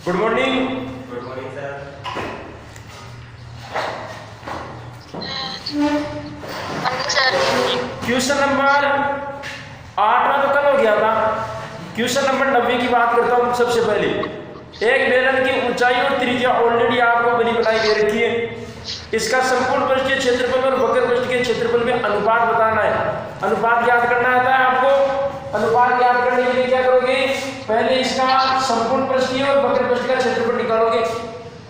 Good morning. Good morning sir. Question number 8 तो कल हो गया था। क्वेश्चन नंबर 90 की बात करता हूँ। सबसे पहले एक बेलन की ऊंचाई और त्रिज्या ऑलरेडी आपको बनी बनाई दे रखी है। इसका संपूर्ण पृष्ठ के क्षेत्रफल और वक्र पृष्ठ के क्षेत्रफल में अनुपात बताना है। अनुपात ज्ञात करना आता है आपको। अनुपात ज्ञात करने के लिए क्या करोगे, पहले इसका संपूर्ण पृष्ठ और वक्र पृष्ठ का क्षेत्रफल निकालोगे।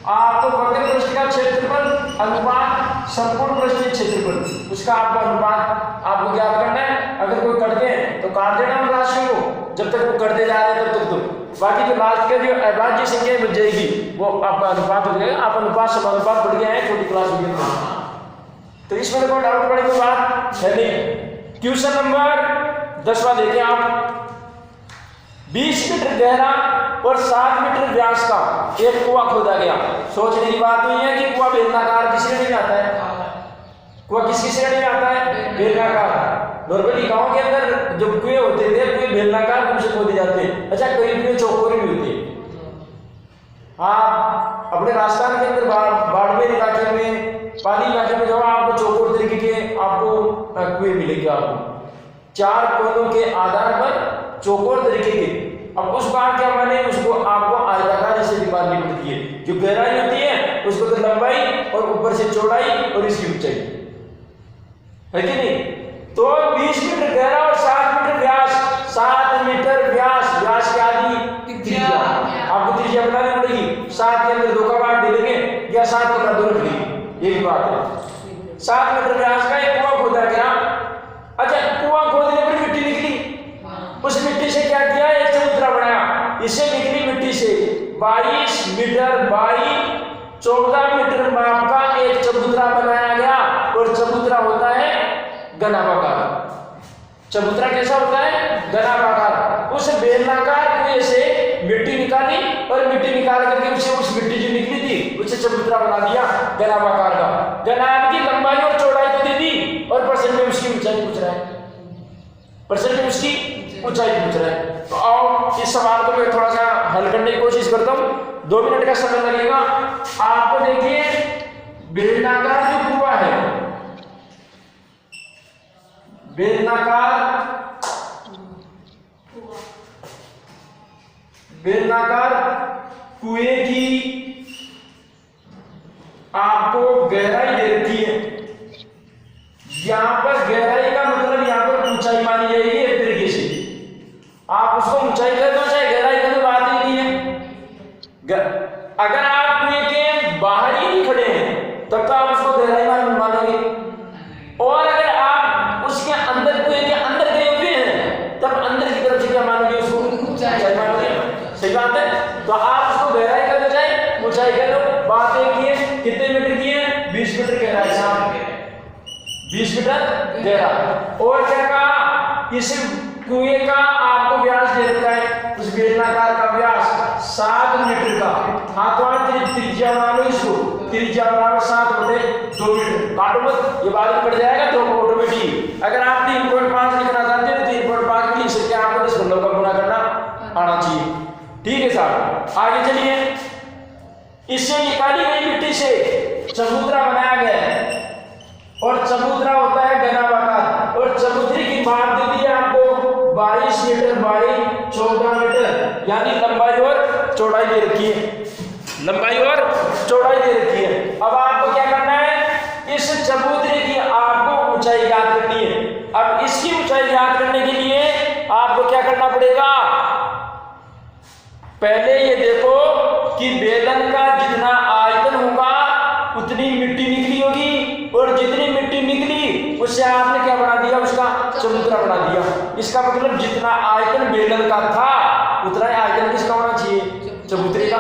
आपको वक्र पृष्ठ का क्षेत्रफल अनुपात संपूर्ण पृष्ठ क्षेत्रफल, उसका आपको अनुपात आपको ज्ञात करना है। अगर कोई करते हैं तो काट देना उन राशियों को, जब तक वो करते जा रहे हैं तब तक तो बाकी जो लास्ट का जो अभाज्य संख्या बच जाएगी वो आपका अनुपात हो जाएगा। आप अनुपात समानुपात बढ़ गए हैं छोटी क्लास में, तो इसमें कोई डाउट पड़े कोई बात है नहीं। क्वेश्चन नंबर 10वां देखिए आप। 20 मीटर गहरा और 7 मीटर व्यास का एक कुआं खोदा गया। सोचने की बात नहीं है कि कुआं बेलनाकार किस श्रेणी में आता है। कुआं किसकी श्रेणी में आता है, बेलनाकार। नॉर्मली गांव के अंदर जो कुएं होते थे कुएं बेलनाकार रूप से खोदे जाते हैं। अच्छा, कई कुएं चौकोरी भी होते हैं। आप अपने राजस्थान के अंदर बाड़मेर इलाके में, पाली इलाके में जाओ, आपको चौकोर तरीके के आपको कुएं मिलेंगे। आपको 4 कोनों के आधार पर चौकोर तरीके के। अब उस बात क्या माने, उसको आपको आयताकार जैसे निकालनी पड़ती है। जो गहराई होती है उसको तो लंबाई और ऊपर से चौड़ाई और इसकी ऊंचाई है कि नहीं। तो 20 मीटर गहरा और 7 मीटर व्यास। 7 मीटर व्यास, व्यास की आधी त्रिज्या, आपको त्रिज्या बनानी पड़ेगी। 7 के अंदर 2 का भाग दे लेंगे या 7 का भाग 2 रख लेंगे, ये भी बात है। 7 मीटर व्यास का एक कुआं खोदा गया। अच्छा, कुआं खोदने पर मिट्टी निकली। उस मिट्टी से क्या किया, एक चबूतरा बनाया। इससे निकली मिट्टी से 22 मीटर बाई 14 मीटर माप का एक चबूतरा बनाया गया। और चबूतरा होता है घनाभाकार। चबूतरा कैसा होता है, घनाभाकार। उस बेलनाकार कुएं से मिट्टी निकाली और मिट्टी निकाल करके उसे उस मिट्टी जो निकली थी उसे चबूतरा बना दिया घनाभाकार का। घनाभ की लंबाई और चौड़ाई तो दे दी और परसेंट में उसकी ऊंचाई पूछ रहा है। परसेंट में उसकी ऊंचाई पूछ रहा है। तो आओ इस सवाल को मैं थोड़ा सा हल करने की कोशिश करता हूँ। 2 मिनट का समय लगेगा। आपको देखिए, बेलनाकार जो कुआं है, बेलनाकार कुएं की आपको गहराई दे रखी है। यहां पर गहराई का मतलब यहां पर ऊंचाई मानी जाएगी एक तरीके से। आप उसको ऊंचाई कर दो चाहे गहराई कर दो, बात ही नहीं है। अगर आप कुएं के बाहर ही नहीं खड़े हैं तब तो आप उसको गहराई मानेंगे, और अगर आप उसके अंदर कुएं के अंदर गए हुए हैं तब अंदर की तरफ से क्या मानोगे, उसको ऊंचाई मानोगे। सही बात है। तो आप उसको गहराई कर दो चाहे ऊंचाई कर दो, बात एक ही है। कितने मीटर की है, 20 मीटर गहराई साहब, 20 मीटर गहरा। और क्या कहा, इस कुएं का आपको व्यास दे रखा है, उस बेलनाकार का व्यास 7 मीटर का। हाँ, तो त्रिज्या बना लो इसको, त्रिज्या बराबर 7/2 मीटर। काटो मत, ये बाद में पड़ जाएगा तो ऑटोमेटिक। अगर आप 3.5 लिखना चाहते हैं तो 3.5 भी लिख सकते हैं। आपको 10 बंदों का गुणा करना आना चाहिए। ठीक है साहब, आगे चलिए। इससे निकाली गई मिट्टी से चबूतरा बनाया गया है, और चबूतरा होता है घनाभाकार। और चबूतरे की माप दे दी है आपको 22 मीटर बाई 14 मीटर, यानी लंबाई और चौड़ाई दे रखी है। लंबाई और चौड़ाई दे रखी है। अब आपको क्या करना है, इस चबूतरे की आपको ऊंचाई ज्ञात करनी है। अब इसकी ऊंचाई ज्ञात करने के लिए आपको क्या करना पड़ेगा, पहले ये देखो कि बेलन का जितना आयतन होगा उतनी मिट्टी निकली होगी, और जितनी मिट्टी निकली उससे आपने क्या बना दिया, उसका चबूतरा बना दिया। इसका मतलब जितना आयतन बेलन का था उतना ही आयतन किसका होना चाहिए, चबूतरे का।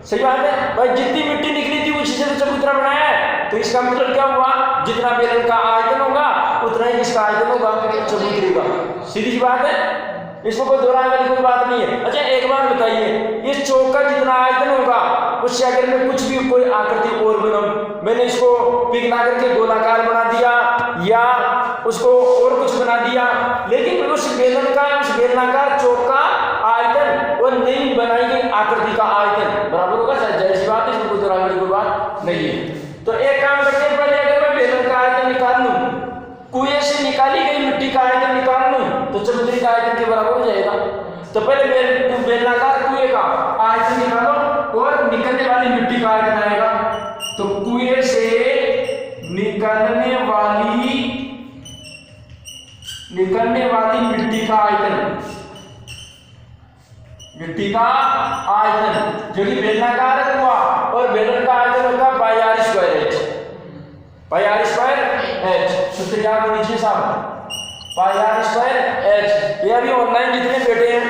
सही बात है भाई, जितनी मिट्टी निकली थी उसी से तो चबूतरा बनाया है। तो इसका मतलब क्या हुआ, जितना बेलन का आयतन होगा उतना ही इसका आयतन होगा चबूतरे का। सीधी सी बात है, इसमें कोई दोहराने वाली कोई बात नहीं है। अच्छा, एक बात बताइए, इस चौक का जितना आयतन होगा उससे अगर मैं कुछ भी कोई आकृति और बनाऊं, मैंने इसको पिघला करके गोलाकार बना दिया या उसको और कुछ बना दिया, लेकिन उस बेलनाकार चौक का आयतन और नई बनाई गई आकृति का आयतन नहीं है। तो एक काम करते हैं, पहले अगर मैं बेलन का आयतन निकाल लूं, कुएं से निकाली गई मिट्टी का आयतन निकाल लूं, तो चबूतरे का आयतन के बराबर हो जाएगा। तो पहले बेलनाकार कुएं का आयतन निकालो और निकलने वाली मिट्टी का आयतन आएगा। तो कुएं से निकलने वाली मिट्टी का आयतन, जो कि बेलनाकार है कुआं, और बेलन का आयतन होता है पाई आर स्क्वायर एच। सूत्र याद होनी चाहिए साहब, पाई आर स्क्वायर एच। ये अभी ऑनलाइन जितने बैठे हैं,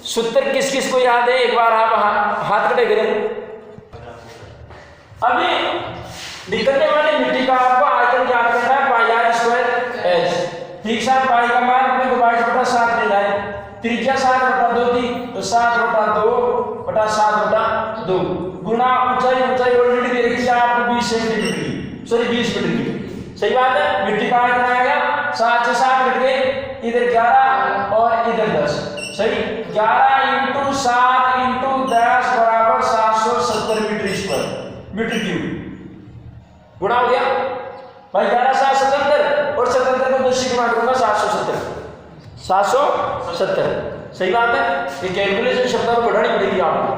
सूत्र किस किस को याद है, एक बार आप हाथ खड़े करें। अभी निकलने वाली मिट्टी का आपको आयतन याद करना है, पाई आर स्क्वायर एच। ठीक साहब, पाई का मान अपने को 22/7 लेना है, त्रिज्या 7/2 थी, तो 7/2/7/2 गुना ऊंचाई ऑलरेडी दे रखी है आपको 20 सेंटीमीटर की, सॉरी 20 मीटर की। सही बात है। मिट्टी का आयतन आएगा 7 से 7 कट गए, इधर 11 और इधर 10। सही, 11 × 7 × 10 बराबर 770 मीटर क्यूब गुणा हो गया भाई। 11 7 77 और 77 को 10 से गुणा करूंगा 770। सही बात है। ये कैलकुलेशन शब्द को बढ़ानी पड़ेगी आपको।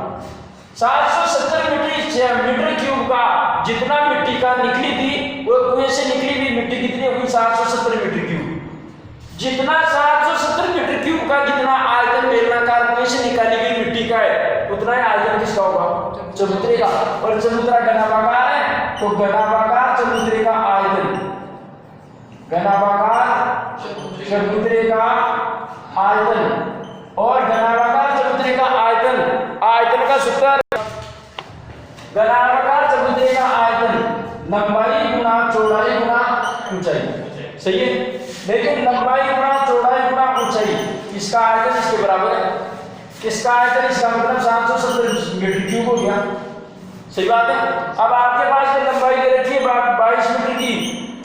770 मीटर क्यूब का जितना मिट्टी का निकली थी, वो कुएं से निकली हुई मिट्टी कितनी होगी, 770 मीटर क्यूब। जितना 770 मीटर क्यूब का जितना आयतन बेलनाकार कुएं से निकाली गई मिट्टी का है, उतना ही आयतन किसका होगा, चबूतरे का। और चबूतरा घनाभागार है, तो घनाभागार चबूतरे का आयतन, घनाभागार चबूतरे का आयतन, और घनाभागार चबूतरे का आयतन का सूत्र, घनाभागार चबूतरे का आयतन लंबाई गुना चौड़ाई गुना ऊंचाई। सही है। लेकिन लंबाई गुना चौड़ाई गुना ऊंचाई, इसका आयतन इसके बराबर है। इसका आयतन, इसका मतलब 770 मीटर क्यूब हो गया। सही बात है। अब आपके पास में लंबाई दे रखी है 22 मीटर की,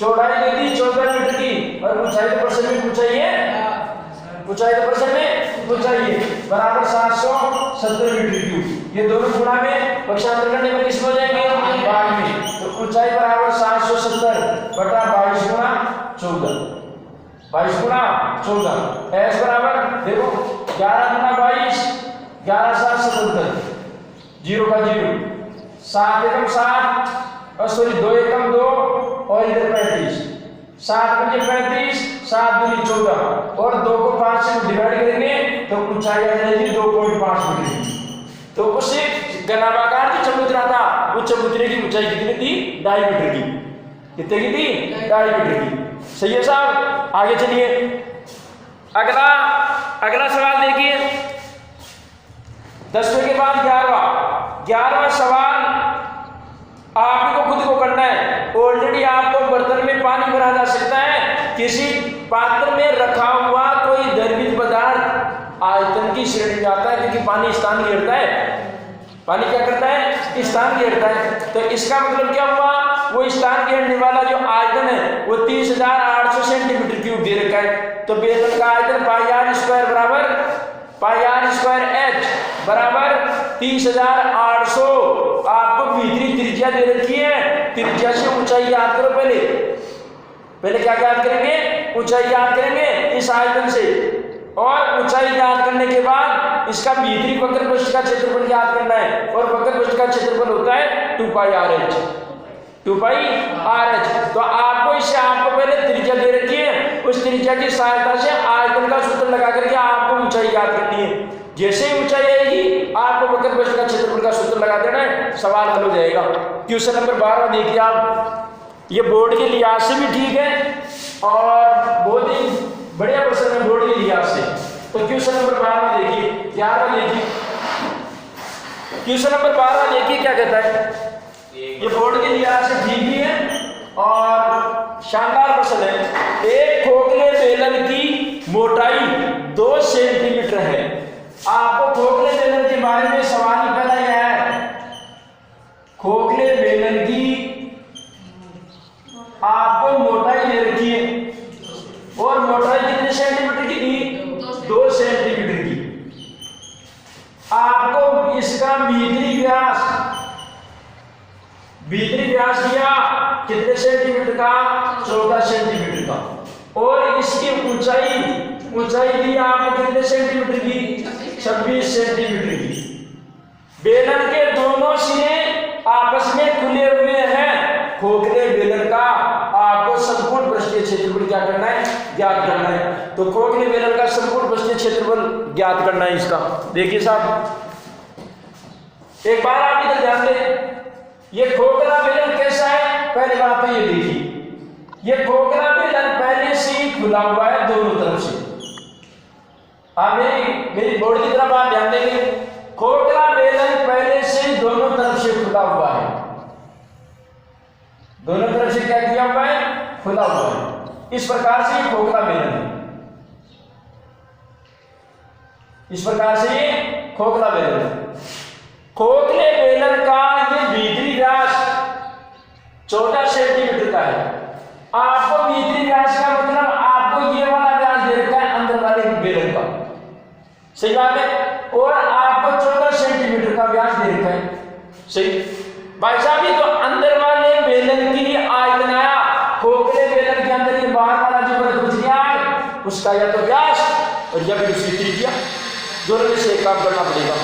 चौड़ाई दे दी 14 मीटर की, और ऊंचाई तो परसेंट में ऊंचाई है, बराबर 770 मीटर क्यूब। ये दोनों गुणा में पक्षांतर करने में किस हो जाएंगे, भाग में। तो ऊंचाई बराबर 770/22 गुणा 14, 22 गुणा 14। एस बराबर देखो 11 गुणा 22, 11 7 77, 0 का 0, 7 एकम 7, और सॉरी 2 एकम 2, और इधर 35, 7 पंजे 35, 7 दूनी 14, और 2 को 5 से डिवाइड करेंगे तो ऊंचाई आ जाएगी 2.5 मीटर। तो उसे घनाभागार जो चबूतरा था, उस चबूतरे की ऊंचाई कितनी थी, 2.5 मीटर की। कितने की थी, 2.5 मीटर की। सही है साहब। आगे चलिए, अगला सवाल देखिए, 10वें के बाद 11वां सवाल आपको खुद को करना है। ऑलरेडी आपको बर्तन में पानी भरा जा सकता है, किसी पात्र में रखा हुआ कोई द्रवित पदार्थ आयतन की श्रेणी में आता है, क्योंकि पानी स्थान घेरता है। पानी क्या करता है, स्थान घेरता है। तो इसका मतलब क्या हुआ, वो स्थान घेरने वाला जो आयतन है वो 30,800 सेंटीमीटर क्यूब दे रखा है। तो बेलन का आयतन पाई आर स्क्वायर बराबर पाई आर स्क्वायर एच बराबर 30,800। आपको भीतरी त्रिज्या दे रखी है, त्रिज्या से ऊंचाई याद करो। पहले क्या याद करेंगे, ऊंचाई याद करेंगे इस आयतन से, और ऊंचाई याद करने के बाद इसका भीतरी वक्र पृष्ठ का क्षेत्रफल याद करना है, और वक्र पृष्ठ का क्षेत्रफल होता है 2πRh। 2πRh। तो आपको इससे आपको पहले त्रिज्या दे रखी है, उस त्रिज्या की सहायता से आयतन का सूत्र लगा करके आपको ऊंचाई याद करनी है। जैसे ही ऊंचाई आएगी आपको वक्र पृष्ठ का क्षेत्रफल का सूत्र लगा देना है, सवाल हल हो जाएगा। क्वेश्चन नंबर 12 देखिए आप, ये बोर्ड के लिहाज से भी ठीक है और बहुत ही बढ़िया क्वेश्चन है बोर्ड के लिहाज से। तो क्वेश्चन नंबर 12 देखिए, 11 देखिए, क्वेश्चन नंबर 12 देखिए क्या कहता है। ये बोर्ड के लिहाज से ठीक ही है और शानदार प्रश्न है। एक खोखले बेलन की मोटाई 2 सेंटीमीटर है। आपको खोखले बेलन के बारे में सवाल ही पहला यह है, खोखले बेलन की आपको मोटाई दे रखी है, और मोटाई कितने सेंटीमीटर की थी, 2 सेंटीमीटर की। आपको इसका भीतरी भीतरी व्यास दिया कितने सेंटीमीटर का, 14 सेंटीमीटर का। और इसकी ऊंचाई दी आपको कितने सेंटीमीटर की, 26 सेंटीमीटर की। बेलन के दोनों सिरे आपस में खुले हुए हैं। खोखले बेलन का आपको संपूर्ण पृष्ठीय क्षेत्रफल क्या करना है, ज्ञात करना है। तो खोखले बेलन का संपूर्ण पृष्ठीय क्षेत्रफल ज्ञात करना है इसका। देखिए साहब, एक बार आप इधर ध्यान दें, ये खोखला बेलन कैसा है, पहले बात तो ये देखिए, ये खोखला बेलन पहले से ही खुला हुआ है दोनों तरफ से। आप मेरी बोर्ड की तरफ आप ध्यान देंगे, खोखला बेलन पहले से दोनों तरफ से खुला हुआ है। दोनों तरफ से क्या किया हुआ है, खुला हुआ है। इस प्रकार से ये खोखला बेलन है, इस प्रकार से ये खोखला बेलन है। खोखले बेलन का ये भीतरी व्यास 14 सेंटीमीटर का है। आपको भीतरी व्यास का मतलब आपको ये वाला व्यास दे रखा है अंदर वाले बेलन का, सही बात है। और आपको 14 सेंटीमीटर का व्यास दे रखा है, सही भाई साहब। ये तो अंदर वाले बेलन की आयतन आया, खोखले बेलन के अंदर ये बाहर वाला जो वृत्त बच गया है उसका या तो व्यास और या फिर उसकी त्रिज्या, दोनों में से एक काम करना पड़ेगा।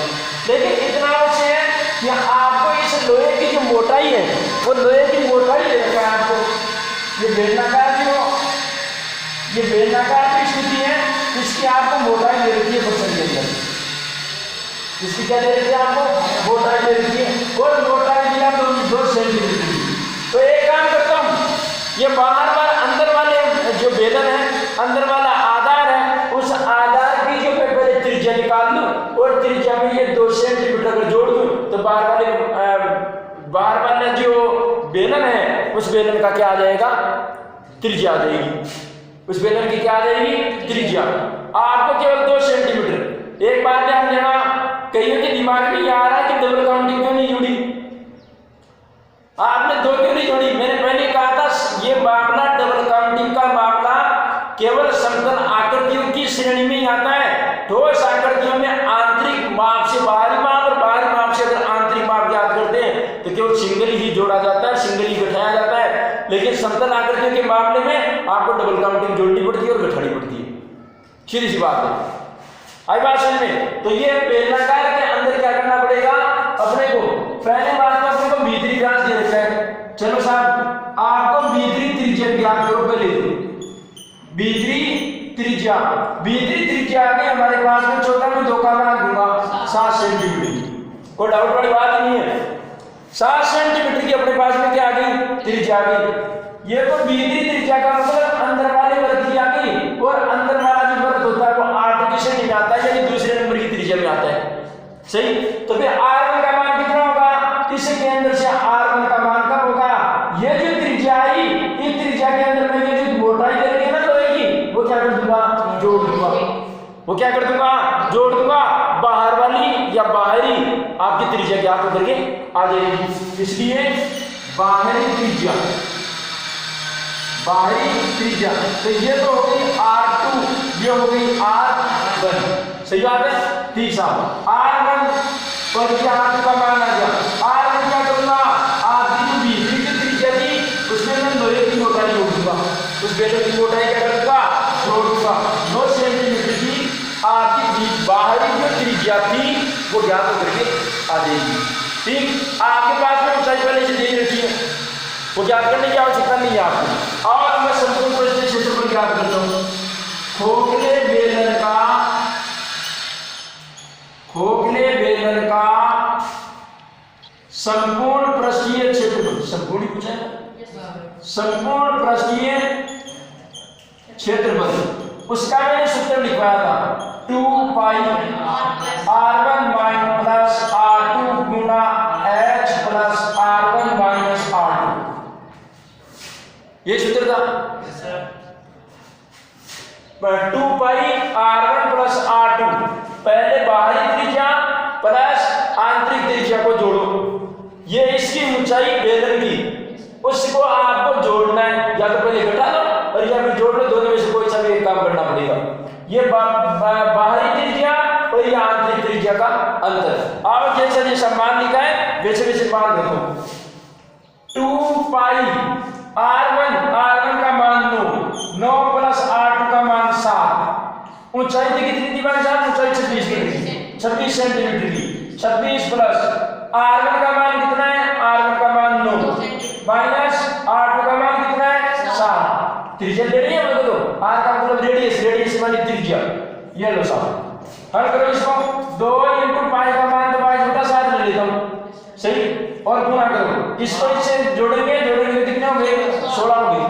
लेकिन इतना वैसे है कि आपको इस लोहे की जो मोटाई है वो लोहे की मोटाई दे रखा है आपको। ये बेलनाकार की स्थिति है, इसकी आपको मोटाई दे रखी है बर्तन के अंदर। इसकी क्या दे रखी है आपको, मोटाई दे रखी है। और मोटाई दिया तो 2 सेंटीमीटर की। तो एक काम करता हूँ, ये बाहर वाला अंदर वाले जो बेलन है, अंदर वाला आधार है, उस आधार की जो मैं पहले त्रिज्या निकाल लूँ और त्रिज्या में ये 2 सेंटीमीटर अगर जोड़ दूँ तो बाहर वाले जो बेलन है उस बेलन का क्या आ जाएगा, त्रिज्या आ जाएगी। उस बेलन की क्या आ जाएगी, त्रिज्या। आपको केवल 2 सेंटीमीटर। एक बात ध्यान देना, कईयों के दिमाग में ये आ रहा है कि डबल काउंटिंग क्यों नहीं जुड़ी, आपने 2 क्यों नहीं जोड़ी। मैंने पहले कहा था ये मामला डबल काउंटिंग का मामला केवल समतल आकृतियों की श्रेणी में ही आता है। ठोस आकृतियों में आंतरिक माप से बाहरी माप और बाहरी माप से अगर आंतरिक माप ज्ञात करते हैं तो केवल सिंगल ही जोड़ा जाता है, सिंगल ही घटाया जाता है। लेकिन समतल आकृतियों के मामले में आपको डबल काउंटिंग जोड़नी पड़ती है और घटानी पड़ती है, सीधी सी बात है। आई बात समझ में। तो ये बेलनाकार के अंदर क्या करना पड़ेगा अपने को, पहले बात तो अपने को भीतरी व्यास दे रखा है। चलो साहब, आपको भीतरी त्रिज्या ज्ञात करो पहले। भीतरी त्रिज्या आ गई हमारे पास में, 14 में 2 का मान दूंगा 7 सेंटीमीटर। कोई डाउट वाली बात नहीं है। 7 सेंटीमीटर की अपने पास में क्या आ गई, त्रिज्या आ गई। ये तो भीतरी त्रिज्या का मतलब अंदर वाले वर्ग की आ गई। और अंदर वाला जो वर्ग होता है वो 8 की श्रेणी में आता है, यानी दूसरे नंबर की त्रिज्या में आता है, सही। तो फिर r1 का मान कितना होगा, इसके अंदर से r1 का मान कब होगा, ये जो त्रिज्या आई, इस त्रिज्या के अंदर में ये जो मोटाई दे रही है ना लोहे की, वो क्या कर दूंगा, जोड़ दूंगा। वो क्या कर दूंगा, जोड़ दूंगा। बाहर वाली या बाहरी आपकी त्रिज्या क्या होकर के आ जाएगी। इसलिए बाहरी त्रिज्या, तो ये तो हो गई R2, ये हो गई R1, सही बात है। ठीक साहब, R1 पर क्या आपका मान आ गया। R1 क्या करूंगा, आपकी जो भीतरी की त्रिज्या थी उसमें मैं लोहे की मोटाई जोड़ दूंगा, उस बेलन की मोटाई क्या करूंगा, जोड़ दूंगा। 9 सेंटीमीटर की आपकी बाहरी जो त्रिज्या थी वो ज्ञात होकर के आ जाएगी। ठीक, आपके पास में ऊंचाई पहले से दे रखी है, वो ज्ञात करने की आवश्यकता नहीं है आपको। और मैं संपूर्ण पृष्ठीय क्षेत्रफल ज्ञात करता हूं। खोखले बेलन का संपूर्ण पृष्ठीय क्षेत्रफल, संपूर्ण पूछा है, संपूर्ण पृष्ठीय क्षेत्रफल, उसका मैंने सूत्र लिखवाया था 2 पाई r1 प्लस r2 गुना h plus r1 minus r2, ये सूत्र था। 2 पाई r1 प्लस r2, पहले बाहरी त्रिज्या प्लस आंतरिक त्रिज्या को जोड़ो, ये इसकी ऊंचाई बेलन की, उसको आपको जोड़ना है, या तो पहले घटा लो और या फिर जोड़ लो, दोनों में से कोई सा भी एक काम करना पड़ेगा। ये बाहरी त्रिज्या और ये आंतरिक त्रिज्या का अंतर। अब जैसा जैसा मान लिखा है वैसे वैसे मान रखो। 2 पाई R1 का मान 9 प्लस R2 का मान 7। ऊंचाई कितनी थी भाई साहब? ऊंचाई 26 की 26 सेंटीमीटर की। 26 प्लस R1 का मान कितना है? R1 का मान 9 माइनस R2 का मान कितना है? 7। त्रिज्या ले रही है मेरे को, तो R का मतलब रेडियस मानी त्रिज्या। ये लो साहब, हल करो इसको। 2 × पाई का मान तो 22/7 ले लेता हूं, सही, और गुणा करो। इसको इससे जोड़ेंगे तो कितने होंगे? 16 होंगे,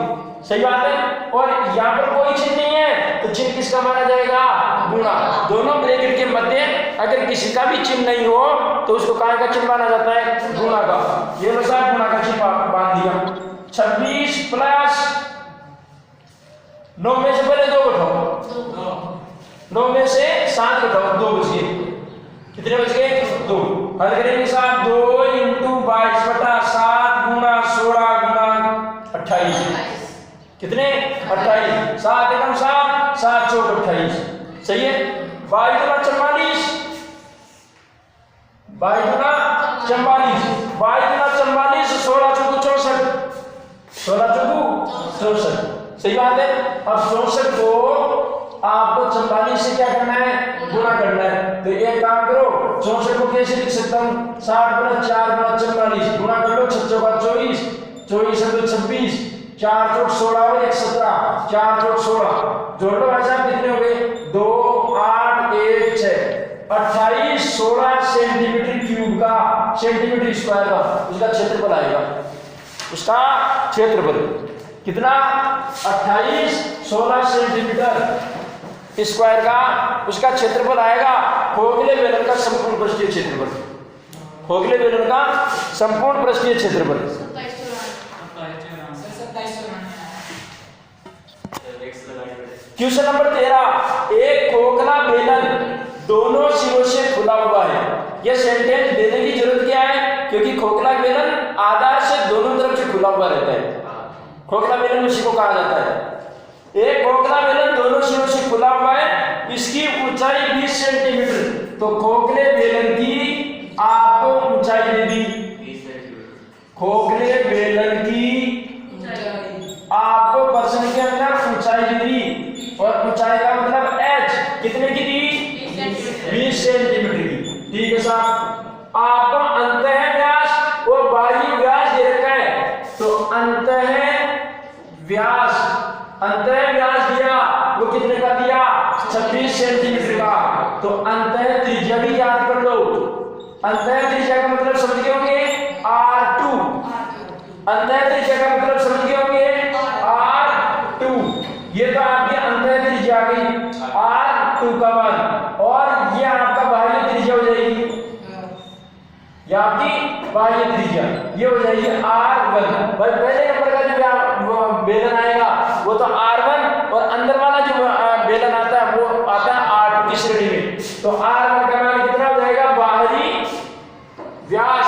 सही बात है। और यहाँ पर कोई चिन्ह नहीं है, तो चिन्ह किसका माना जाएगा? गुणा। दोनों ब्रैकेट के मध्य अगर किसी का भी चिन्ह नहीं हो तो उसको काय का चिन्ह माना जाता है? गुणा का। ये लो साहब, गुणा का चिन्ह बांध दिया। 26 प्लस 9 में से पहले 2 उठाओ, 9 में से 7 उठाओ, 2 बच गए। कितने बच गए? 2। हल करेंगे साहब, 2 × 22/7 गुणा 16 गुणा 28। कितने? 28। 7 एकम 7, 7 चौक 28, सही है। 22 × 44, 22 × 44, 16 चौक 64, 16 चौक 64, सही बात है। अब 64 को आपको 44 से क्या करना है? गुणा करना है। तो एक काम करो, 64 को कैसे लिख सकता हूँ? 60 + 4 + 44 गुणा कर लो। 6 चौका 24, 24 × 26, 4 चौक 16 और 1 17, 4 चौक 16 जोड़ लो भाई साहब, कितने हो गए? 2 8 1 6 28 16 सेंटीमीटर क्यूब का, सेंटीमीटर स्क्वायर का उसका क्षेत्रफल आएगा। उसका क्षेत्रफल कितना? 28 16 सेंटीमीटर स्क्वायर का उसका क्षेत्रफल आएगा। खोखले बेलन का संपूर्ण पृष्ठीय क्षेत्रफल, खोखले बेलन का संपूर्ण पृष्ठीय क्षेत्रफल। क्वेश्चन नंबर 13, एक खोखला बेलन दोनों सिरों से खुला हुआ है। यह सेंटेंस देने की जरूरत क्या है? क्योंकि खोखला बेलन आधार से दोनों तरफ से खुला हुआ रहता है। खोखला बेलन उसी को कहा जाता है। एक खोखला बेलन दोनों सिरों से खुला हुआ है, इसकी ऊंचाई 20 सेंटीमीटर। तो खोखले बेलन की आपको ऊंचाई दे दी, खोखले बेलन की आपको प्रश्न के अंदर ऊंचाई दे दी, और ऊंचाई का मतलब h कितने की दी? 20 सेंटीमीटर की। ठीक है साहब। आपको अंतः व्यास और बाह्य व्यास दे रखा है, तो अंतः व्यास दिया, वो कितने का दिया? 26 सेंटीमीटर का। तो अंतः त्रिज्या भी याद कर लो। अंतः त्रिज्या का मतलब समझ गए होंगे? R2। अंतः त्रिज्या का मतलब समझ गए होंगे? R2। ये तो आपकी अंतः त्रिज्या आ गई, R2 का मान, और ये आपका बाह्य त्रिज्या हो जाएगी, ये आपकी बाह्य त्रिज्या ये हो जाएगी R1। भाई पहले नंबर का जो बेलन आएगा वो तो R1, और अंदर वाला जो बेलन आता है वो आता है R2 की श्रेणी में। तो R1 का मान कितना हो जाएगा? बाहरी व्यास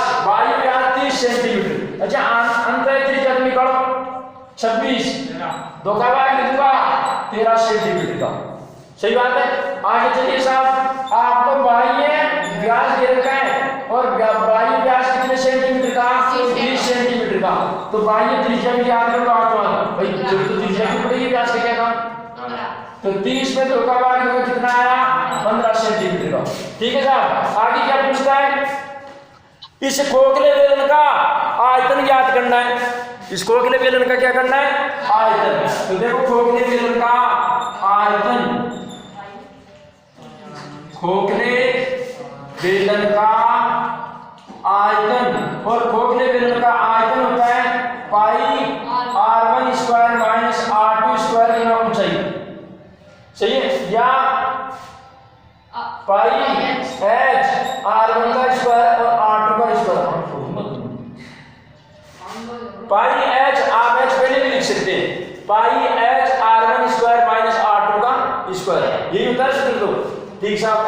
30 सेंटीमीटर। अच्छा, अंतः त्रिज्या निकालो 26, 2 का भाग लिखूंगा 13 सेंटीमीटर का, सही बात है। आगे चलिए साहब, आपको बाह्य व्यास दे रखा है, और बाह्य व्यास कितने सेंटीमीटर का? 30 सेंटीमीटर का। तो बाह्य त्रिज्या भी याद कर लो आप, भाई जो तो त्रिज्या की पड़ेगी व्यास का क्या काम? तो 30 में 2 का भाग कितना आया? 15 सेंटीमीटर का। ठीक है साहब। आगे क्या पूछता है? इस खोखले बेलन का आयतन याद करना है। इस खोखले बेलन का क्या करना है? आयतन। तो देखो खोखले बेलन का आयतन, खोखले बेलन का आयतन, और खोखले बेलन का आयतन होता है pi R1 square minus R2 square गुना ऊंचाई, सही है, या पाई h R1 का स्क्वायर और R2 का स्क्वायर। पाई h आप h पहले भी लिख सकते हैं, पाई h R1 square minus R2 का स्क्वायर, यही होता है सूत्र। तो ठीक साहब।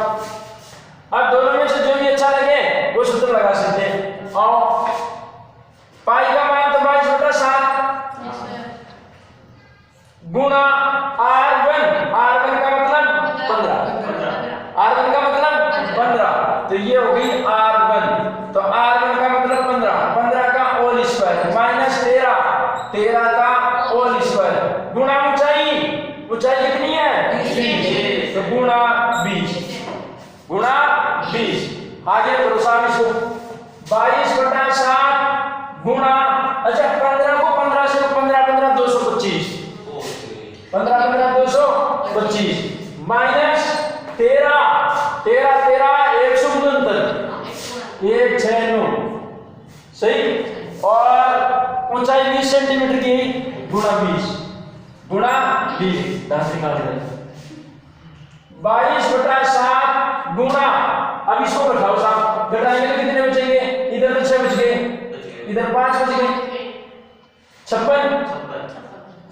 अब दोनों में से जो भी अच्छा लगे वो सूत्र लगा सकते हैं। और पाई का मान तो 22/7 गुणा R1 का मतलब 15, R1 का मतलब 15, तो ये हो गई R1। तो R1 का मतलब 15 का होल स्क्वायर माइनस 13 का होल स्क्वायर गुणा ऊंचाई कितनी है 20 तो गुणा 20 आगे करो साहब इसको 22/7 गुणा अच्छा 15 को 15 से 15 225 15 225 माइनस 13 169 सही और ऊंचाई 20 सेंटीमीटर की गुणा 20 दांत निकाल रहे 22/7 गुणा अब इसको बैठाओ साहब घटाएंगे तो कितने बचेंगे इधर तो 6 बच गए इधर 5 बच गए 56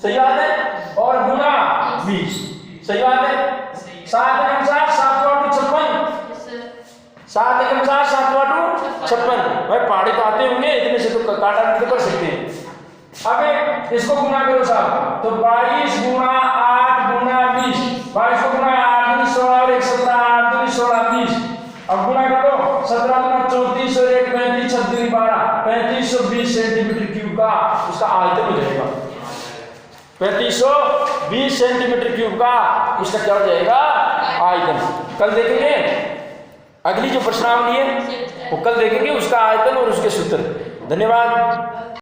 सही बात है और गुणा 20 सही बात है 7 एकम 7 7 वाट 56 भाई पहाड़ी तो आते होंगे इतने से तो काटा नहीं कर सकते अब इसको गुणा करो साहब तो 22 गुणा 8 गुणा 20 22 को गुणा 8 दूनी 16 और 1 17 8 दूनी 16 20 अब गुणा करो 17 दूना 34 और 1 35 6 दूनी 12 3520 सेंटीमीटर क्यूब का उसका आयतन हो जाएगा 3520 सेंटीमीटर क्यूब का उसका क्या हो जाएगा आयतन कल देखेंगे अगली जो प्रश्नावली है वो कल देखेंगे उसका आयतन और उसके सूत्र धन्यवाद।